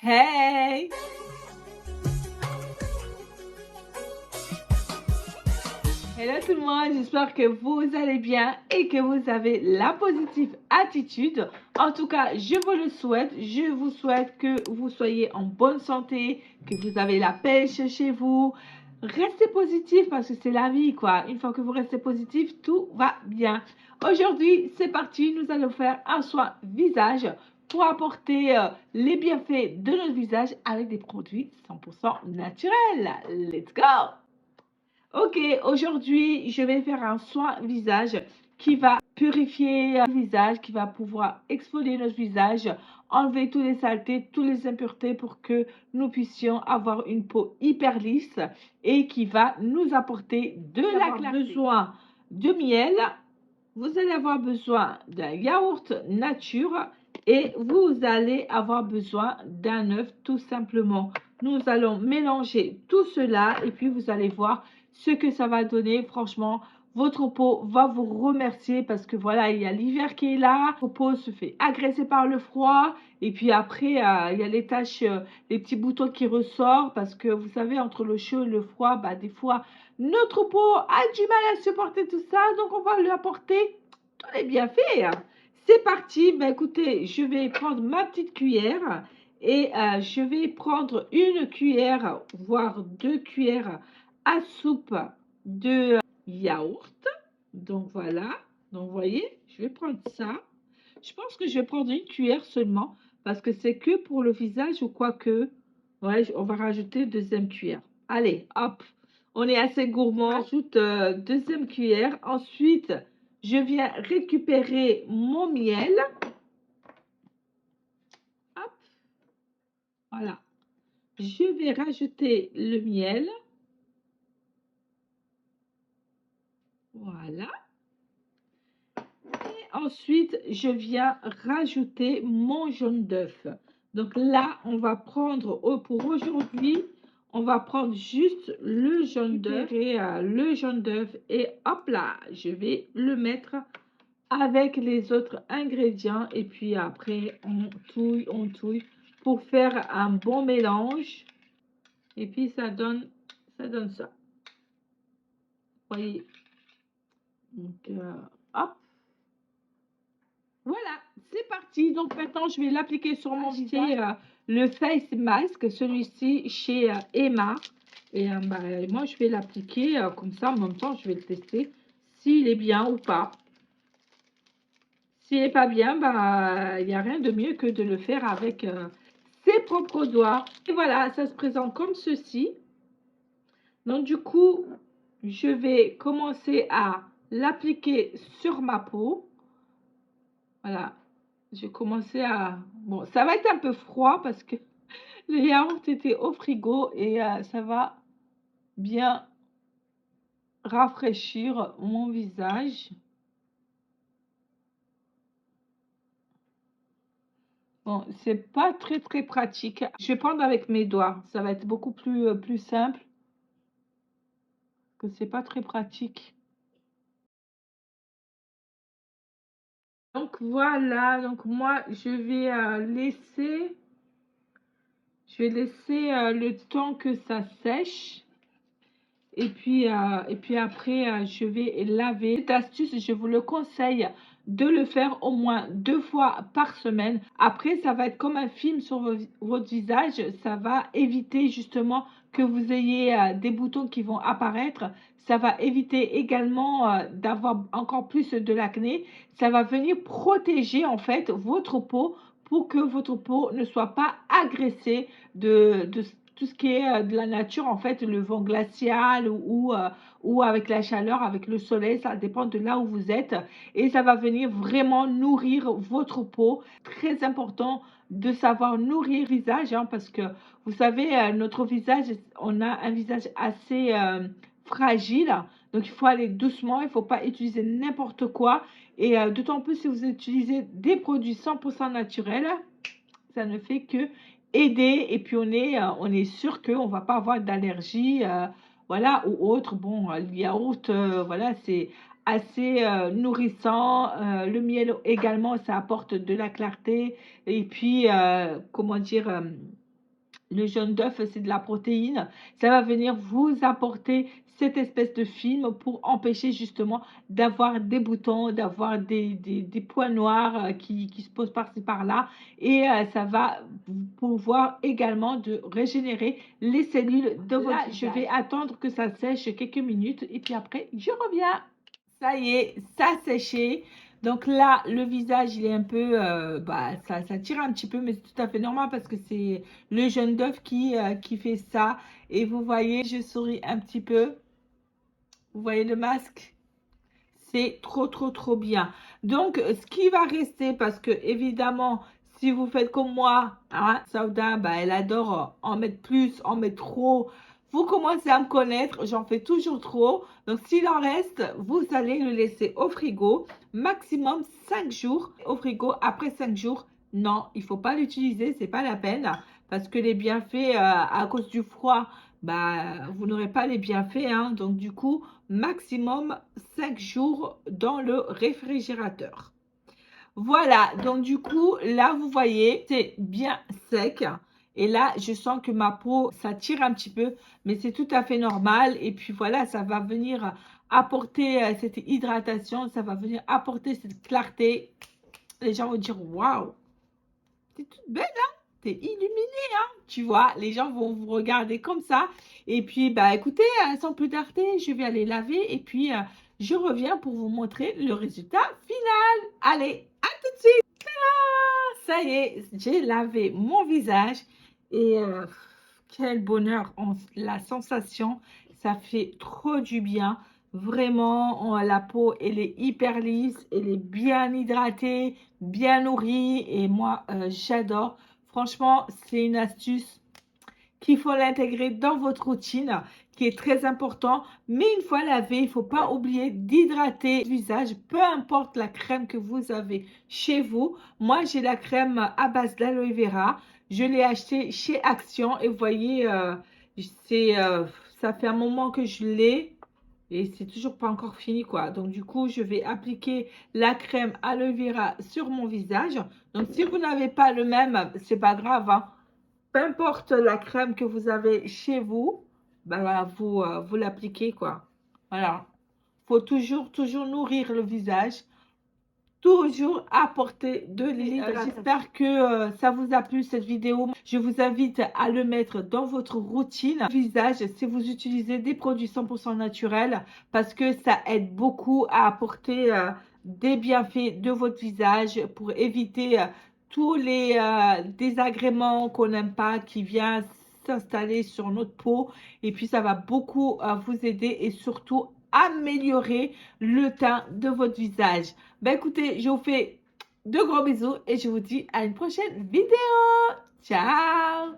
Hey! Hello tout le monde, j'espère que vous allez bien et que vous avez la positive attitude. En tout cas, je vous le souhaite. Je vous souhaite que vous soyez en bonne santé, que vous avez la pêche chez vous. Restez positif parce que c'est la vie, quoi. Une fois que vous restez positif, tout va bien. Aujourd'hui, c'est parti. Nous allons faire un soin visage pour apporter les bienfaits de notre visage avec des produits 100% naturels. Let's go! Ok, aujourd'hui, je vais faire un soin visage qui va purifier le visage, qui va pouvoir exfolier notre visage, enlever toutes les saletés, toutes les impuretés pour que nous puissions avoir une peau hyper lisse et qui va nous apporter de la clarté. Besoin de miel, vous allez avoir besoin d'un yaourt nature et vous allez avoir besoin d'un œuf tout simplement. Nous allons mélanger tout cela et puis vous allez voir ce que ça va donner. Franchement, votre peau va vous remercier parce que voilà, il y a l'hiver qui est là, votre peau se fait agresser par le froid et puis après, il y a les taches, les petits boutons qui ressortent parce que vous savez, entre le chaud et le froid, bah, des fois, notre peau a du mal à supporter tout ça, donc on va lui apporter tous les bienfaits. C'est parti, bah, écoutez, je vais prendre ma petite cuillère et je vais prendre une cuillère, voire 2 cuillères à soupe de yaourt. Donc voilà, donc vous voyez, je vais prendre ça. Je pense que je vais prendre une cuillère seulement parce que c'est que pour le visage ou quoi que. Ouais, on va rajouter deuxième cuillère. Allez, hop, on est assez gourmand. Ajoute deuxième cuillère. Ensuite, je viens récupérer mon miel. Hop, voilà. Je vais rajouter le miel. Voilà. Ensuite, je viens rajouter mon jaune d'œuf. Donc là, on va prendre, pour aujourd'hui, on va prendre juste le jaune d'œuf. Le jaune d'œuf et hop là, je vais le mettre avec les autres ingrédients. Et puis après, on touille pour faire un bon mélange. Et puis ça donne ça. Vous voyez. Donc, hop. Voilà, c'est parti. Donc maintenant, je vais l'appliquer sur mon visage. Le face mask, celui-ci chez Emma. Et bah, moi, je vais l'appliquer comme ça. En même temps, je vais le tester s'il est bien ou pas. S'il n'est pas bien, bah, il n'y a rien de mieux que de le faire avec ses propres doigts. Et voilà, ça se présente comme ceci. Donc du coup, je vais commencer à l'appliquer sur ma peau. Voilà. J'ai commencé à... Bon, ça va être un peu froid parce que le yaourt était au frigo et ça va bien rafraîchir mon visage. Bon, c'est pas très pratique. Je vais prendre avec mes doigts. Ça va être beaucoup plus simple. Que c'est pas très pratique. Donc voilà. Donc moi, je vais laisser... Je vais laisser le temps que ça sèche. Et puis après, je vais laver. Cette astuce, je vous le conseille de le faire au moins 2 fois par semaine. Après, ça va être comme un film sur votre visage. Ça va éviter justement que vous ayez des boutons qui vont apparaître. Ça va éviter également d'avoir encore plus de l'acné. Ça va venir protéger en fait votre peau pour que votre peau ne soit pas agressée de tout ce qui est de la nature, en fait, le vent glacial ou avec la chaleur, avec le soleil, ça dépend de là où vous êtes. Et ça va venir vraiment nourrir votre peau. Très important de savoir nourrir le visage, hein, parce que vous savez, notre visage, on a un visage assez fragile. Donc, il faut aller doucement, il ne faut pas utiliser n'importe quoi. Et d'autant plus si vous utilisez des produits 100% naturels, ça ne fait que aider et puis on est sûr qu'on ne va pas avoir d'allergie voilà ou autre. Bon, le yaourt voilà, c'est assez nourrissant. Le miel également, ça apporte de la clarté et puis comment dire, le jaune d'œuf, c'est de la protéine. Ça va venir vous apporter cette espèce de film pour empêcher justement d'avoir des boutons, d'avoir des points noirs qui se posent par-ci par-là. Et ça va pouvoir également de régénérer les cellules de votre visage. Je vais attendre que ça sèche quelques minutes et puis après, je reviens. Ça y est, ça a séché. Donc là, le visage, il est un peu, ça tire un petit peu, mais c'est tout à fait normal parce que c'est le jaune d'œuf qui fait ça. Et vous voyez, je souris un petit peu. Vous voyez le masque? C'est trop, trop, trop bien. Donc, ce qui va rester, parce que évidemment, si vous faites comme moi, hein, Sauda, elle adore en mettre plus, en mettre trop. Vous commencez à me connaître, j'en fais toujours trop. Donc, s'il en reste, vous allez le laisser au frigo, maximum 5 jours. Au frigo, après 5 jours, non, il ne faut pas l'utiliser, c'est pas la peine. Parce que les bienfaits, à cause du froid, vous n'aurez pas les bienfaits. Hein. Donc, du coup, maximum 5 jours dans le réfrigérateur. Voilà, donc du coup, là, vous voyez, c'est bien sec. Et là, je sens que ma peau, ça tire un petit peu, mais c'est tout à fait normal. Et puis voilà, ça va venir apporter cette hydratation, ça va venir apporter cette clarté. Les gens vont dire, waouh, t'es toute belle, hein? T'es illuminée, hein? Tu vois, les gens vont vous regarder comme ça. Et puis, écoutez, sans plus tarder, je vais aller laver. Et puis, je reviens pour vous montrer le résultat final. Allez, à tout de suite. Ça y est, j'ai lavé mon visage. Et quel bonheur, la sensation, ça fait trop du bien. Vraiment, la peau, elle est hyper lisse, elle est bien hydratée, bien nourrie. Et moi, j'adore. Franchement, c'est une astuce qu'il faut l'intégrer dans votre routine, qui est très important. Mais une fois lavé, il ne faut pas oublier d'hydrater le visage, peu importe la crème que vous avez chez vous. Moi, j'ai la crème à base d'aloe vera. Je l'ai achetée chez Action et vous voyez, ça fait un moment que je l'ai. Et c'est toujours pas encore fini, quoi. Donc, du coup, je vais appliquer la crème aloe vera sur mon visage. Donc, si vous n'avez pas le même, c'est pas grave, hein. Peu importe la crème que vous avez chez vous, vous l'appliquez, quoi. Voilà. Faut toujours nourrir le visage. Toujours apporter de l'hydratation. J'espère que ça vous a plu cette vidéo. Je vous invite à le mettre dans votre routine visage si vous utilisez des produits 100% naturels parce que ça aide beaucoup à apporter des bienfaits de votre visage pour éviter tous les désagréments qu'on n'aime pas qui viennent s'installer sur notre peau et puis ça va beaucoup vous aider et surtout améliorer le teint de votre visage. Écoutez, je vous fais de gros bisous et je vous dis à une prochaine vidéo. Ciao!